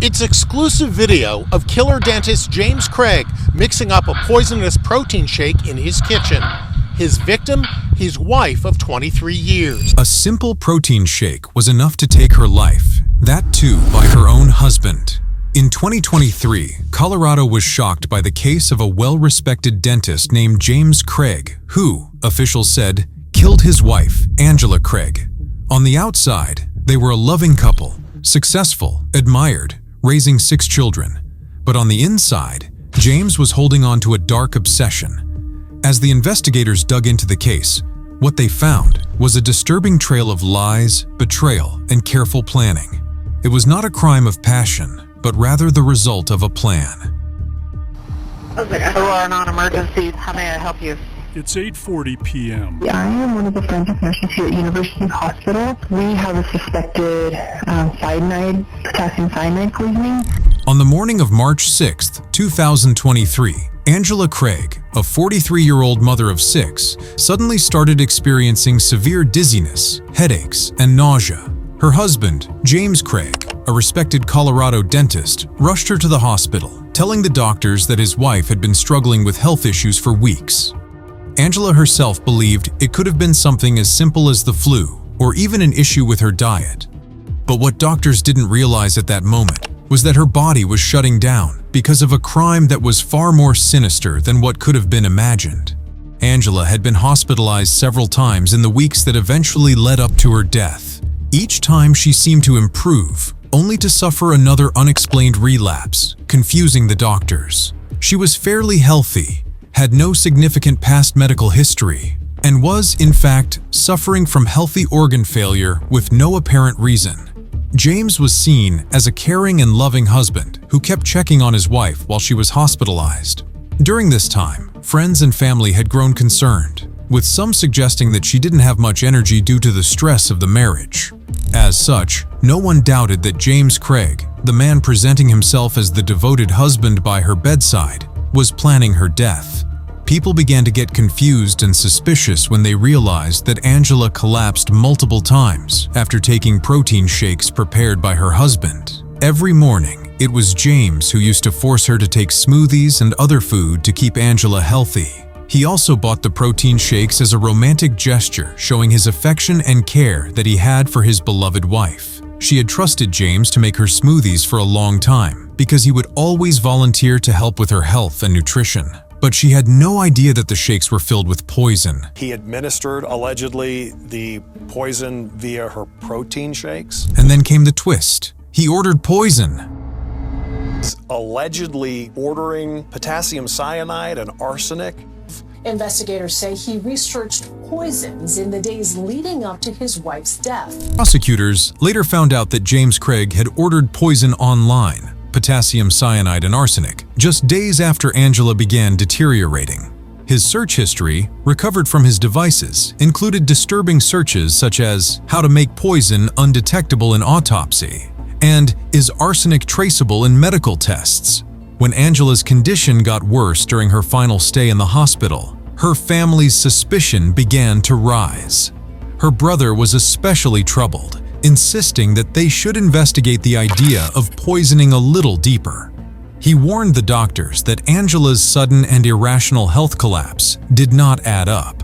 It's exclusive video of killer dentist James Craig mixing up a poisonous protein shake in his kitchen. His victim, his wife of 23 years. A simple protein shake was enough to take her life, that too by her own husband. In 2023, Colorado was shocked by the case of a well-respected dentist named James Craig, who, officials said, killed his wife, Angela Craig. On the outside, they were a loving couple, successful, admired, raising 6 children. But on the inside, James was holding on to a dark obsession. As the investigators dug into the case, what they found was a disturbing trail of lies, betrayal, and careful planning. It was not a crime of passion, but rather the result of a plan. OR non-emergencies, how may I help you? It's 8:40 p.m. I am one of the forensic nurses here at University Hospital. We have a suspected potassium cyanide poisoning. On the morning of March 6, 2023, Angela Craig, a 43-year-old mother of 6, suddenly started experiencing severe dizziness, headaches, and nausea. Her husband, James Craig, a respected Colorado dentist, rushed her to the hospital, telling the doctors that his wife had been struggling with health issues for weeks. Angela herself believed it could have been something as simple as the flu, or even an issue with her diet. But what doctors didn't realize at that moment was that her body was shutting down because of a crime that was far more sinister than what could have been imagined. Angela had been hospitalized several times in the weeks that eventually led up to her death. Each time she seemed to improve, only to suffer another unexplained relapse, confusing the doctors. She was fairly healthy, had no significant past medical history, and was, in fact, suffering from healthy organ failure with no apparent reason. James was seen as a caring and loving husband who kept checking on his wife while she was hospitalized. During this time, friends and family had grown concerned, with some suggesting that she didn't have much energy due to the stress of the marriage. As such, no one doubted that James Craig, the man presenting himself as the devoted husband by her bedside, was planning her death. People began to get confused and suspicious when they realized that Angela collapsed multiple times after taking protein shakes prepared by her husband. Every morning, it was James who used to force her to take smoothies and other food to keep Angela healthy. He also bought the protein shakes as a romantic gesture, showing his affection and care that he had for his beloved wife. She had trusted James to make her smoothies for a long time because he would always volunteer to help with her health and nutrition. But she had no idea that the shakes were filled with poison. He administered, allegedly, the poison via her protein shakes. And then came the twist. He ordered poison. Allegedly ordering potassium cyanide and arsenic. Investigators say he researched poisons in the days leading up to his wife's death. Prosecutors later found out that James Craig had ordered poison online, potassium cyanide and arsenic, just days after Angela began deteriorating. His search history, recovered from his devices, included disturbing searches such as "How to make poison undetectable in autopsy" and "Is arsenic traceable in medical tests?" When Angela's condition got worse during her final stay in the hospital, her family's suspicion began to rise. Her brother was especially troubled, insisting that they should investigate the idea of poisoning a little deeper. He warned the doctors that Angela's sudden and irrational health collapse did not add up.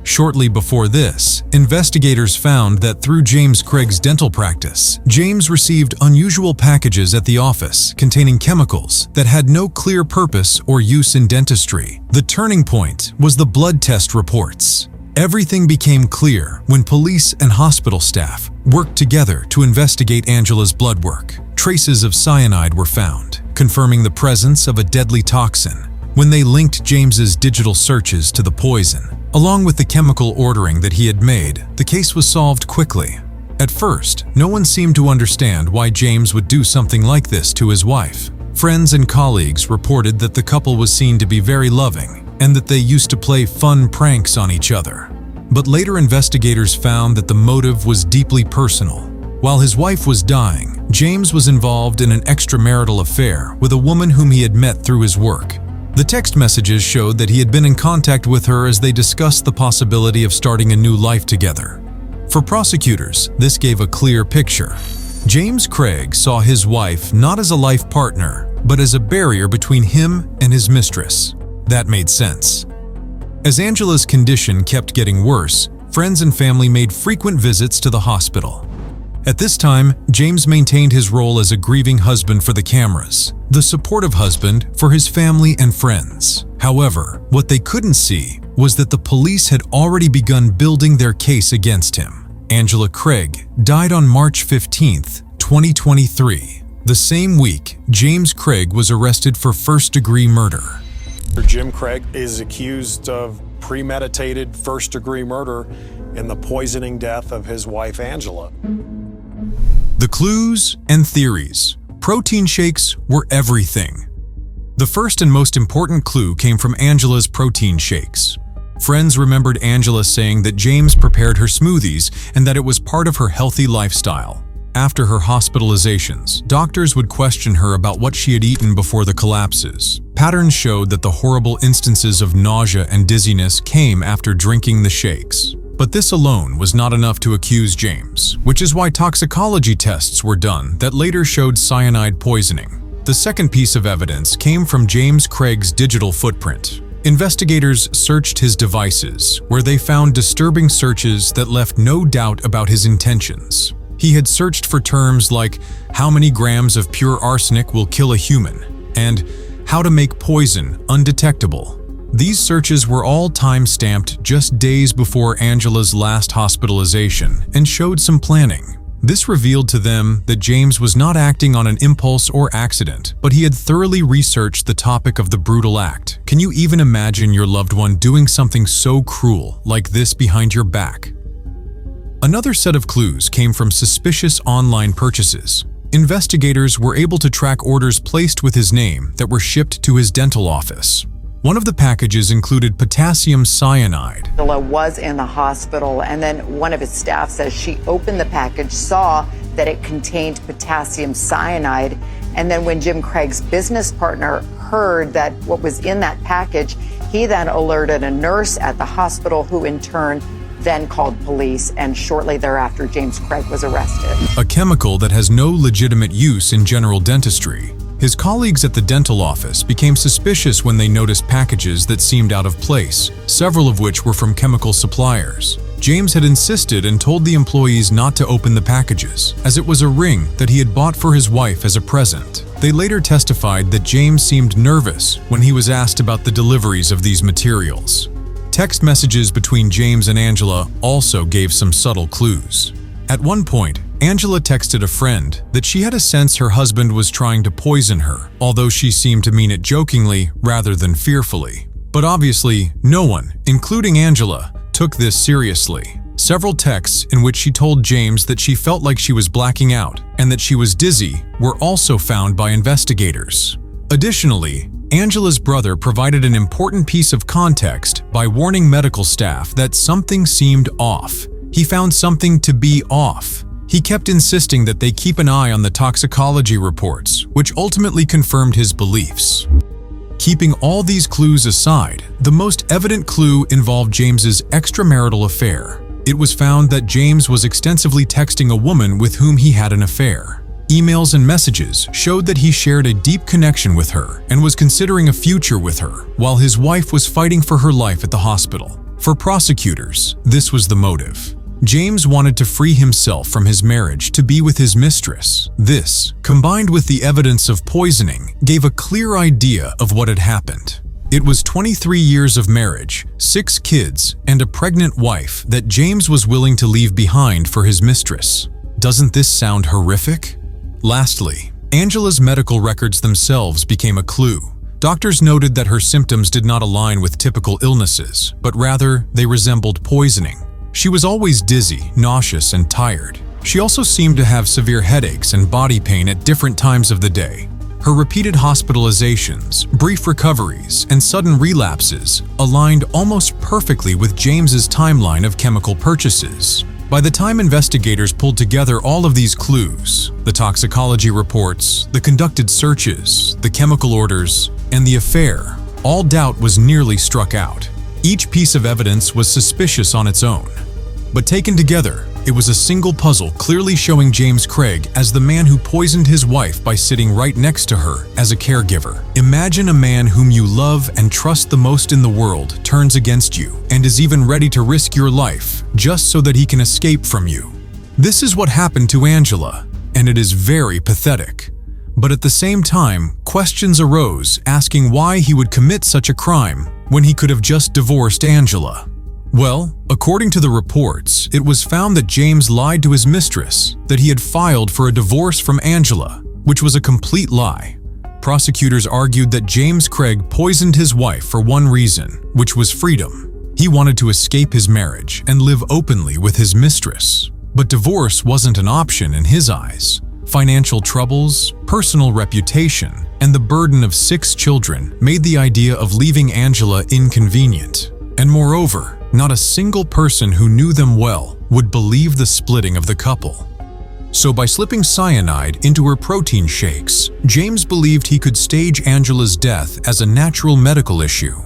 Shortly before this, investigators found that through James Craig's dental practice, James received unusual packages at the office containing chemicals that had no clear purpose or use in dentistry. The turning point was the blood test reports. Everything became clear when police and hospital staff worked together to investigate Angela's blood work. Traces of cyanide were found, confirming the presence of a deadly toxin. When they linked James's digital searches to the poison, along with the chemical ordering that he had made, the case was solved quickly. At first, no one seemed to understand why James would do something like this to his wife. Friends and colleagues reported that the couple was seen to be very loving and that they used to play fun pranks on each other. But later investigators found that the motive was deeply personal. While his wife was dying, James was involved in an extramarital affair with a woman whom he had met through his work. The text messages showed that he had been in contact with her as they discussed the possibility of starting a new life together. For prosecutors, this gave a clear picture. James Craig saw his wife not as a life partner, but as a barrier between him and his mistress. That made sense. As Angela's condition kept getting worse, friends and family made frequent visits to the hospital. At this time, James maintained his role as a grieving husband for the cameras, the supportive husband for his family and friends. However, what they couldn't see was that the police had already begun building their case against him. Angela Craig died on March 15, 2023. The same week, James Craig was arrested for first-degree murder. Jim Craig is accused of premeditated first-degree murder in the poisoning death of his wife, Angela. The clues and theories. Protein shakes were everything. The first and most important clue came from Angela's protein shakes. Friends remembered Angela saying that James prepared her smoothies and that it was part of her healthy lifestyle. After her hospitalizations, doctors would question her about what she had eaten before the collapses. Patterns showed that the horrible instances of nausea and dizziness came after drinking the shakes. But this alone was not enough to accuse James, which is why toxicology tests were done that later showed cyanide poisoning. The second piece of evidence came from James Craig's digital footprint. Investigators searched his devices, where they found disturbing searches that left no doubt about his intentions. He had searched for terms like, "How many grams of pure arsenic will kill a human?" and "How to make poison undetectable." These searches were all time-stamped just days before Angela's last hospitalization and showed some planning. This revealed to them that James was not acting on an impulse or accident, but he had thoroughly researched the topic of the brutal act. Can you even imagine your loved one doing something so cruel like this behind your back? Another set of clues came from suspicious online purchases. Investigators were able to track orders placed with his name that were shipped to his dental office. One of the packages included potassium cyanide. Angela was in the hospital, and then one of his staff says she opened the package, saw that it contained potassium cyanide, and then when Jim Craig's business partner heard that what was in that package, he then alerted a nurse at the hospital who in turn then called police, and shortly thereafter James Craig was arrested. A chemical that has no legitimate use in general dentistry. His colleagues at the dental office became suspicious when they noticed packages that seemed out of place, several of which were from chemical suppliers. James had insisted and told the employees not to open the packages, as it was a ring that he had bought for his wife as a present. They later testified that James seemed nervous when he was asked about the deliveries of these materials. Text messages between James and Angela also gave some subtle clues. At one point, Angela texted a friend that she had a sense her husband was trying to poison her, although she seemed to mean it jokingly rather than fearfully. But obviously, no one, including Angela, took this seriously. Several texts in which she told James that she felt like she was blacking out and that she was dizzy were also found by investigators. Additionally, Angela's brother provided an important piece of context by warning medical staff that something seemed off. He found something to be off. He kept insisting that they keep an eye on the toxicology reports, which ultimately confirmed his beliefs. Keeping all these clues aside, the most evident clue involved James's extramarital affair. It was found that James was extensively texting a woman with whom he had an affair. Emails and messages showed that he shared a deep connection with her and was considering a future with her, while his wife was fighting for her life at the hospital. For prosecutors, this was the motive. James wanted to free himself from his marriage to be with his mistress. This, combined with the evidence of poisoning, gave a clear idea of what had happened. It was 23 years of marriage, 6 kids, and a pregnant wife that James was willing to leave behind for his mistress. Doesn't this sound horrific? Lastly, Angela's medical records themselves became a clue. Doctors noted that her symptoms did not align with typical illnesses, but rather they resembled poisoning. She was always dizzy, nauseous, and tired. She also seemed to have severe headaches and body pain at different times of the day. Her repeated hospitalizations, brief recoveries, and sudden relapses aligned almost perfectly with James's timeline of chemical purchases. By the time investigators pulled together all of these clues, the toxicology reports, the conducted searches, the chemical orders, and the affair, all doubt was nearly struck out. Each piece of evidence was suspicious on its own, but taken together, It was a single puzzle clearly showing James Craig as the man who poisoned his wife by sitting right next to her as a caregiver. Imagine a man whom you love and trust the most in the world turns against you and is even ready to risk your life just so that he can escape from you. This is what happened to Angela, and it is very pathetic. But at the same time, questions arose asking why he would commit such a crime when he could have just divorced Angela. Well, according to the reports, it was found that James lied to his mistress that he had filed for a divorce from Angela, which was a complete lie. Prosecutors argued that James Craig poisoned his wife for one reason, which was freedom. He wanted to escape his marriage and live openly with his mistress. But divorce wasn't an option in his eyes. Financial troubles, personal reputation, and the burden of 6 children made the idea of leaving Angela inconvenient. And moreover, not a single person who knew them well would believe the splitting of the couple. So by slipping cyanide into her protein shakes, James believed he could stage Angela's death as a natural medical issue.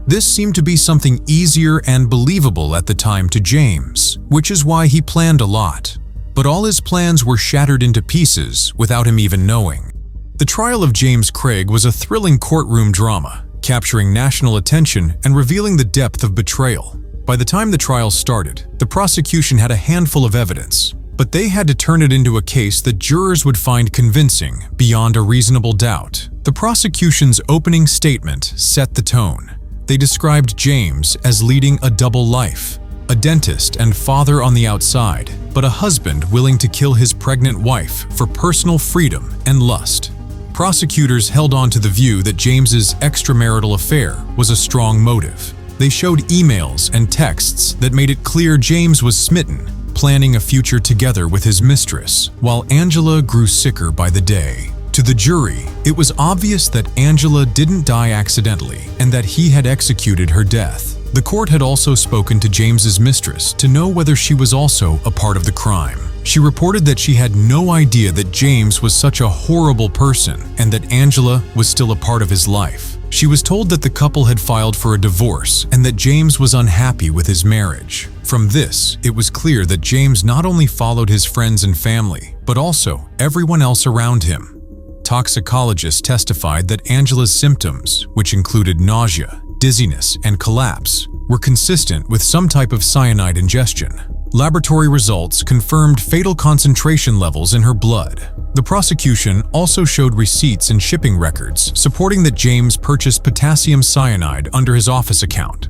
This seemed to be something easier and believable at the time to James, which is why he planned a lot. But all his plans were shattered into pieces without him even knowing. The trial of James Craig was a thrilling courtroom drama, capturing national attention and revealing the depth of betrayal. By the time the trial started, the prosecution had a handful of evidence, but they had to turn it into a case that jurors would find convincing beyond a reasonable doubt. The prosecution's opening statement set the tone. They described James as leading a double life, a dentist and father on the outside, but a husband willing to kill his pregnant wife for personal freedom and lust. Prosecutors held on to the view that James's extramarital affair was a strong motive. They showed emails and texts that made it clear James was smitten, planning a future together with his mistress, while Angela grew sicker by the day. To the jury, it was obvious that Angela didn't die accidentally and that he had executed her death. The court had also spoken to James's mistress to know whether she was also a part of the crime. She reported that she had no idea that James was such a horrible person and that Angela was still a part of his life. She was told that the couple had filed for a divorce and that James was unhappy with his marriage. From this, it was clear that James not only followed his friends and family, but also everyone else around him. Toxicologists testified that Angela's symptoms, which included nausea, dizziness, and collapse, were consistent with some type of cyanide ingestion. Laboratory results confirmed fatal concentration levels in her blood. The prosecution also showed receipts and shipping records supporting that James purchased potassium cyanide under his office account.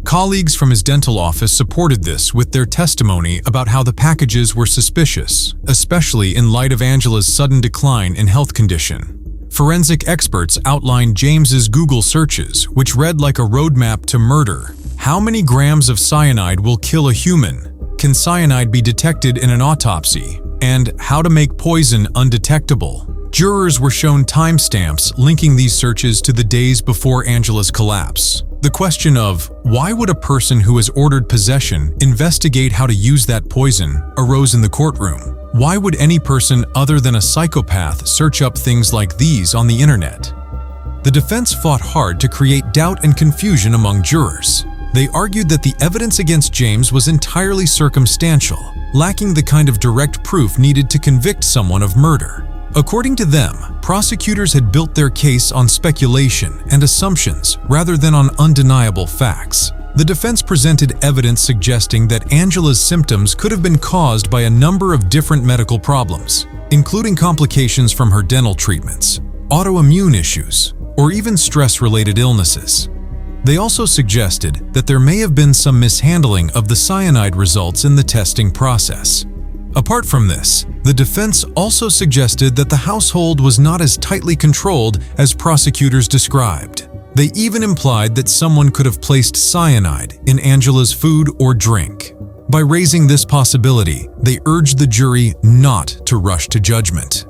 Colleagues from his dental office supported this with their testimony about how the packages were suspicious, especially in light of Angela's sudden decline in health condition. Forensic experts outlined James's Google searches, which read like a roadmap to murder. How many grams of cyanide will kill a human? Can cyanide be detected in an autopsy? And how to make poison undetectable? Jurors were shown timestamps linking these searches to the days before Angela's collapse. The question of why would a person who has ordered possession investigate how to use that poison arose in the courtroom. Why would any person other than a psychopath search up things like these on the internet? The defense fought hard to create doubt and confusion among jurors. They argued that the evidence against James was entirely circumstantial, lacking the kind of direct proof needed to convict someone of murder. According to them, prosecutors had built their case on speculation and assumptions rather than on undeniable facts. The defense presented evidence suggesting that Angela's symptoms could have been caused by a number of different medical problems, including complications from her dental treatments, autoimmune issues, or even stress-related illnesses. They also suggested that there may have been some mishandling of the cyanide results in the testing process. Apart from this, the defense also suggested that the household was not as tightly controlled as prosecutors described. They even implied that someone could have placed cyanide in Angela's food or drink. By raising this possibility, they urged the jury not to rush to judgment.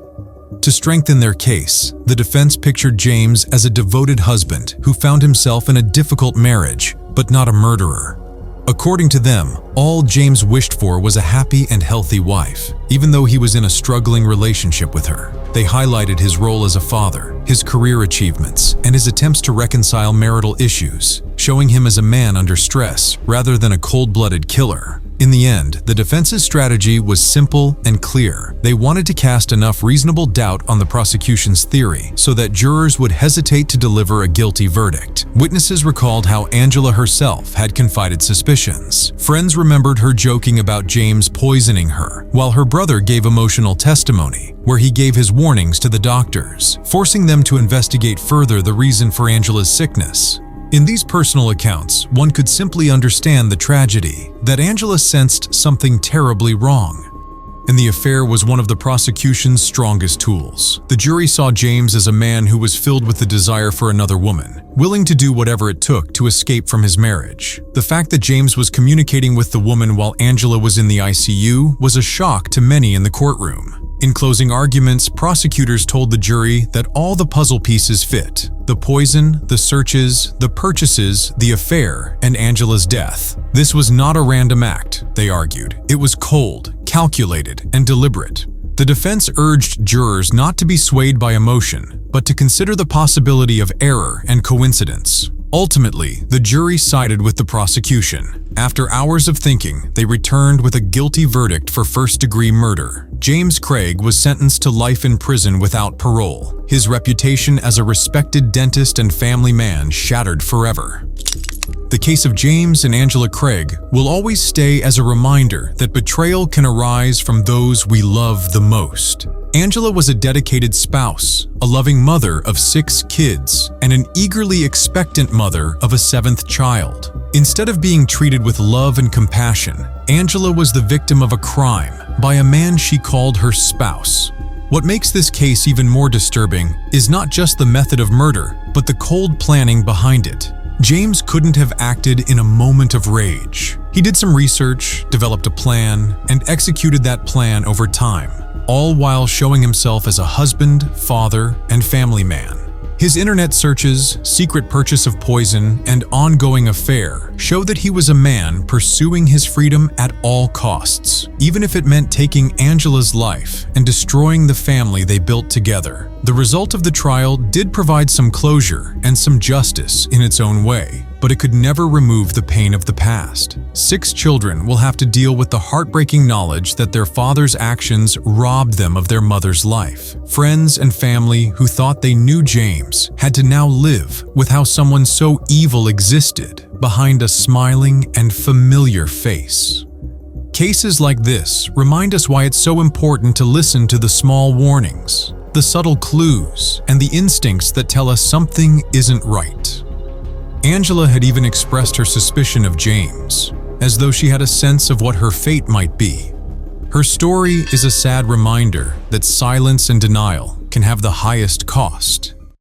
To strengthen their case, the defense pictured James as a devoted husband who found himself in a difficult marriage, but not a murderer. According to them, all James wished for was a happy and healthy wife, even though he was in a struggling relationship with her. They highlighted his role as a father, his career achievements, and his attempts to reconcile marital issues, showing him as a man under stress rather than a cold-blooded killer. In the end, the defense's strategy was simple and clear. They wanted to cast enough reasonable doubt on the prosecution's theory so that jurors would hesitate to deliver a guilty verdict. Witnesses recalled how Angela herself had confided suspicions. Friends remembered her joking about James poisoning her, while her brother gave emotional testimony, where he gave his warnings to the doctors, forcing them to investigate further the reason for Angela's sickness. In these personal accounts, one could simply understand the tragedy, that Angela sensed something terribly wrong. And the affair was one of the prosecution's strongest tools. The jury saw James as a man who was filled with the desire for another woman, willing to do whatever it took to escape from his marriage. The fact that James was communicating with the woman while Angela was in the ICU was a shock to many in the courtroom. In closing arguments, prosecutors told the jury that all the puzzle pieces fit: the poison, the searches, the purchases, the affair, and Angela's death. This was not a random act, they argued. It was cold, calculated, and deliberate. The defense urged jurors not to be swayed by emotion, but to consider the possibility of error and coincidence. Ultimately, the jury sided with the prosecution. After hours of thinking, they returned with a guilty verdict for first-degree murder. James Craig was sentenced to life in prison without parole. His reputation as a respected dentist and family man shattered forever. The case of James and Angela Craig will always stay as a reminder that betrayal can arise from those we love the most. Angela was a dedicated spouse, a loving mother of 6 kids, and an eagerly expectant mother of a 7th child. Instead of being treated with love and compassion, Angela was the victim of a crime by a man she called her spouse. What makes this case even more disturbing is not just the method of murder, but the cold planning behind it. James couldn't have acted in a moment of rage. He did some research, developed a plan, and executed that plan over time, all while showing himself as a husband, father, and family man. His internet searches, secret purchase of poison, and ongoing affair show that he was a man pursuing his freedom at all costs, even if it meant taking Angela's life and destroying the family they built together. The result of the trial did provide some closure and some justice in its own way, but it could never remove the pain of the past. 6 children will have to deal with the heartbreaking knowledge that their father's actions robbed them of their mother's life. Friends and family who thought they knew James had to now live with how someone so evil existed behind a smiling and familiar face. Cases like this remind us why it's so important to listen to the small warnings, the subtle clues, and the instincts that tell us something isn't right. Angela had even expressed her suspicion of James, as though she had a sense of what her fate might be. Her story is a sad reminder that silence and denial can have the highest cost.